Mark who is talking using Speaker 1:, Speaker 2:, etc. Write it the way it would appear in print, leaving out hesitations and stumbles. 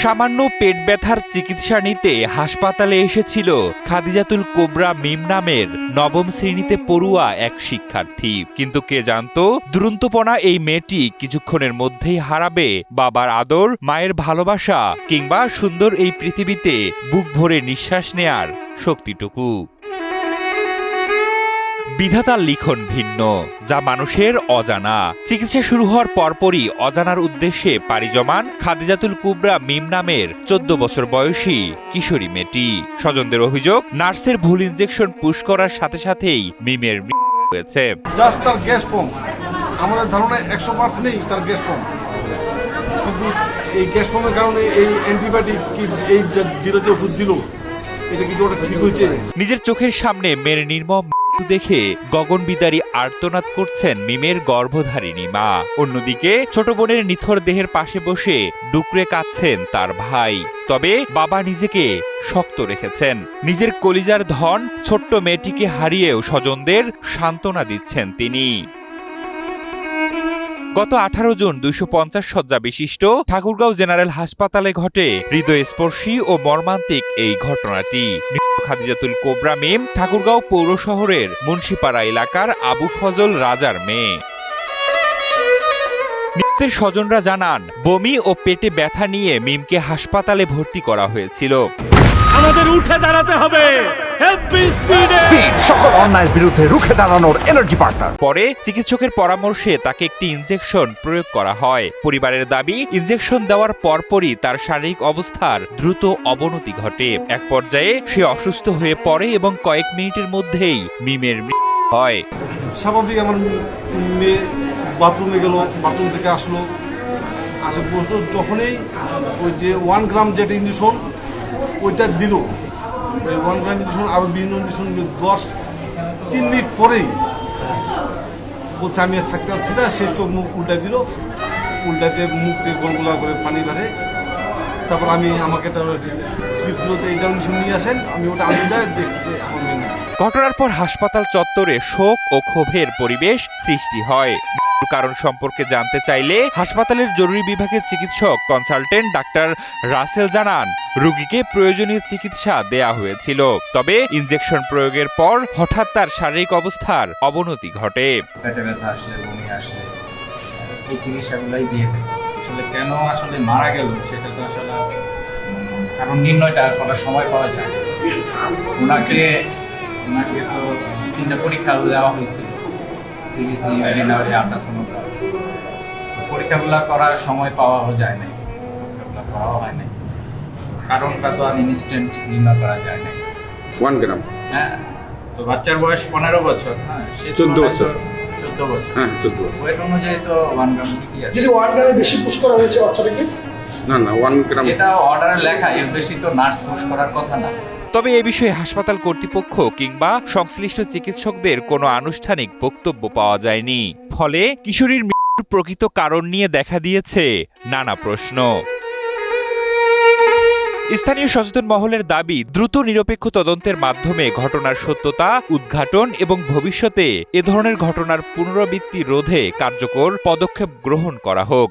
Speaker 1: সামান্য পেট ব্যথার চিকিৎসা নিতে হাসপাতালে এসেছিল খাদিজাতুল কোবরা মিম নামের নবম শ্রেণীতে পড়ুয়া এক শিক্ষার্থী। কিন্তু কে জানতো দুরন্তপনা এই মেয়েটি কিছুক্ষণের মধ্যেই হারাবে বাবার আদর, মায়ের ভালোবাসা কিংবা সুন্দর এই পৃথিবীতে বুক ভরে নিঃশ্বাস নেয়ার শক্তিটুকু। বিধাতার লিখন ভিন্ন, যা মানুষের অজানা। চিকিৎসা শুরু হওয়ার পরপরই অজানার উদ্দেশ্যে পাড়ি জমান খাদিজাতুল কুবরা মিম নামের 14 বছর বয়সী কিশোরী মেয়েটি। স্বজনদের অভিযোগ, নার্সের ভুল ইনজেকশন পুশ করার সাথে সাথেই মিমের মৃত্যু হয়েছে।
Speaker 2: জাস্ট তার গ্যাস কম, আমাদের ধারণা 100%ই তার গ্যাস কম, কিন্তু এই গ্যাস কমের কারণে এই অ্যান্টিবায়োটিক এই যে ওষুধ দিল, এটা কিন্তু ওটা ঠিক হয়েছে।
Speaker 1: নিজের চোখের সামনে মেয়ের নির্মম দেখে গগনবিদারী আর্তনাদ করছেন মিমের গর্ভধারিণী মা। অন্যদিকে ছোট বোনের নিথর দেহের পাশে বসে ডুকরে কাঁদছেন তার ভাই। তবে বাবা নিজেকে শক্ত রেখেছেন। নিজের কলিজার ধন ছোট্ট মেয়েটিকে হারিয়েও স্বজনদের সান্ত্বনা দিচ্ছেন তিনি। গত 18 জুন 250 শয্যা বিশিষ্ট ঠাকুরগাঁও জেনারেল হাসপাতালে ঘটে হৃদয়স্পর্শী ও মর্মান্তিক এই ঘটনাটি। খাদিজাতুল কোবরা মিম ঠাকুরগাঁও পৌর শহরের মুন্সিপাড়া এলাকার আবু ফজল রাজার মেয়ে। মৃতের স্বজনরা জানান, বমি ও পেটে ব্যথা নিয়ে মিমকে হাসপাতালে ভর্তি করা হয়েছিল।
Speaker 3: আমাদের উঠে দাঁড়াতে হবে,
Speaker 4: সকল অন্যায়ের বিরুদ্ধে রুখে দাঁড়ানোর এনার্জি পার্টনার।
Speaker 1: পরে চিকিৎসকের পরামর্শে তাকে একটি ইনজেকশন প্রয়োগ করা হয়। পরিবারের দাবি, ইনজেকশন দেওয়ার পরপরই তার শারীরিক অবস্থার দ্রুত অবনতি ঘটে। এক পর্যায়ে সে অসুস্থ হয়ে পড়ে এবং কয়েক মিনিটের মধ্যেই মিমের মৃত্যু হয়।
Speaker 2: স্বাভাবিক আমার মেয়ে বাথরুমে গেল, বাথরুম থেকে আসলো, বসলো, যখনই ওই যে 1 গ্রাম যেটা ইঞ্জেকশন ওইটা দিল, ওই 1 গ্রাম ইঞ্জেকশন আরও বিভিন্ন ইঞ্জেকশন 3 মিনিট পরেই বলছে আমি আর থাকতে পারছি না। সে চোখ মুখ উল্টাই দিল, উল্টাতে মুখ থেকে গলগলা করে পানি বাড়ে। তারপর আমাকে একটা স্পিডগুলোতে এইটা ইঞ্জেকশন নিয়ে আসেন, আমি ওটা আনি যায় দেখছি।
Speaker 1: ঘটনার পর হাসপাতাল চত্বরে শোক ও ক্ষোভের পরিবেশ সৃষ্টি হয়। কারণ সম্পর্কে জানতে চাইলে হাসপাতালের জরুরি বিভাগের চিকিৎসক কনসালটেন্ট ডাক্তার রাসেল জানান, রোগীকে প্রয়োজনীয় চিকিৎসা দেয়া হয়েছিল। তবে ইনজেকশন প্রয়োগের পর হঠাৎ তার শারীরিক অবস্থার অবনতি ঘটে।
Speaker 5: পেটে ব্যথা আসলে, বমি আসলে এই চিকিৎসাগুলাই দিয়ে থাকে। আসলে কেন আসলে মারা গেল সেটা তো আসলে কারণ নির্ণয়টা করার সময় পাওয়া যায়। ওনাকে তো 3টা পরীক্ষা দেওয়া হয়েছিল, সিবিসি, আল্ট্রাসোনোগ্রাফ। পরীক্ষাগুলো করার সময় পাওয়া যায় নাই, করাও হয় নাই। কারণটা তো আর ইনস্ট্যান্ট নির্ণয় করা যায় নাই।
Speaker 6: 1 গ্রাম,
Speaker 5: হ্যাঁ। তো বাচ্চার বয়স 15 বছর, হ্যাঁ, সে
Speaker 6: 14 বছর,
Speaker 5: 14 বছর,
Speaker 6: হ্যাঁ 14 বছর।
Speaker 5: ওয়েট অনুযায়ী তো 1 গ্রাম কি আছে।
Speaker 7: যদি 1 গ্রামের বেশি পুশ করা হয়েছে অর্থাৎ কি
Speaker 6: না 1 গ্রাম,
Speaker 5: যেটা অর্ডারে লেখা এর বেশি তো নার্স পুশ করার কথা না।
Speaker 1: তবে এ বিষয়ে হাসপাতাল কর্তৃপক্ষ কিংবা সংশ্লিষ্ট চিকিৎসকদের কোনো আনুষ্ঠানিক বক্তব্য পাওয়া যায়নি। ফলে কিশোরীর মৃত্যুর প্রকৃত কারণ নিয়ে দেখা দিয়েছে নানা প্রশ্ন। স্থানীয় সচেতন মহলের দাবি, দ্রুত নিরপেক্ষ তদন্তের মাধ্যমে ঘটনার সত্যতা উদ্ঘাটন এবং ভবিষ্যতে এ ধরনের ঘটনার পুনরাবৃত্তি রোধে কার্যকর পদক্ষেপ গ্রহণ করা হোক।